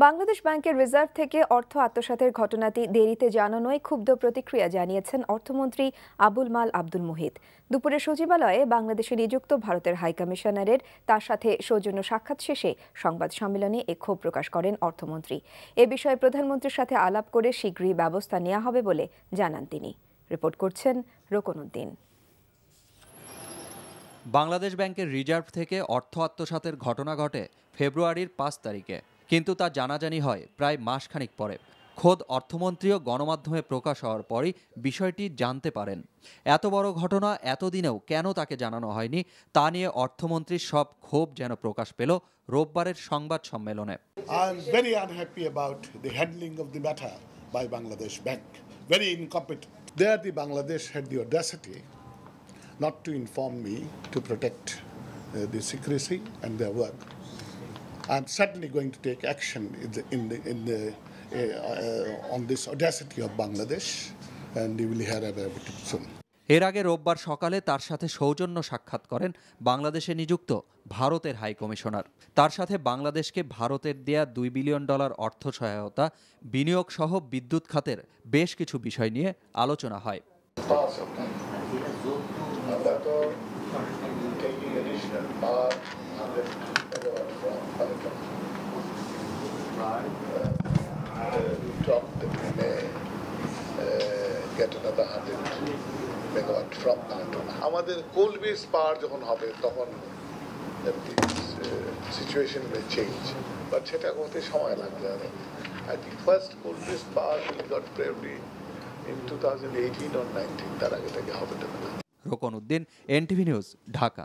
বাংলাদেশ ব্যাংকের রিজার্ভ থেকে অর্থ আত্মসাতের ঘটনাটি দেরিতে জানানোয় ক্ষুব্ধ প্রতিক্রিয়া জানিয়েছেন অর্থমন্ত্রী আবুল মাল আব্দুল মুহিত। দুপুরে সচিবালয়ে বাংলাদেশে নিযুক্ত ভারতের হাইকমিশনারের তার সাথে সৌজন্য সাক্ষাৎ শেষে সংবাদ সম্মেলনে এ ক্ষোভ প্রকাশ করেন অর্থমন্ত্রী। এ বিষয়ে প্রধানমন্ত্রীর সাথে আলাপ করে শীঘ্রই ব্যবস্থা নেওয়া হবে বলে জানান তিনি। রিপোর্ট করছেন রোকন উদ্দিন। বাংলাদেশ ব্যাংকের রিজার্ভ থেকে অর্থ আত্মসাতের ঘটনা ঘটে ফেব্রুয়ারির ৫ তারিখে, কিন্তু তা জানাজানি হয় প্রায় মাসখানেক পরে। খোদ অর্থমন্ত্রীও গণমাধ্যমে প্রকাশ হওয়ার পরই বিষয়টি জানতে পারেন। এত বড় ঘটনা এতদিনেও কেন তাকে জানানো হয়নি তা নিয়ে অর্থমন্ত্রীর সব ক্ষোভ যেন প্রকাশ পেল রোববারের সংবাদ সম্মেলনে। I am very unhappy about the handling of the matter by Bangladesh Bank. Very incompetent. There the Bangladesh had the audacity not to inform me to protect the secrecy and their work. I am certainly going to take action on this audacity of Bangladesh, and you will hear about it soon. এর আগে রোববার সকালে তার সাথে সৌজন্য সাক্ষাৎ করেন বাংলাদেশে নিযুক্ত ভারতের হাই কমিশনার। তার সাথে বাংলাদেশকে ভারতের দেয়া $2 বিলিয়ন অর্থ সহায়তা, বিনিয়োগ সহ বিদ্যুৎ খাতের বেশ কিছু বিষয় নিয়ে আলোচনা হয়। আমাদের কোল বেস পাওয়ার যখন হবে তখন সিচুয়েশন উইল চেঞ্জ, বাট সেটা হতে সময় লাগবে। I think first coal base power will got priority in 2018 or 19, তার আগে থেকে হবে না। Rokon Uddin, NTV news, Dhaka.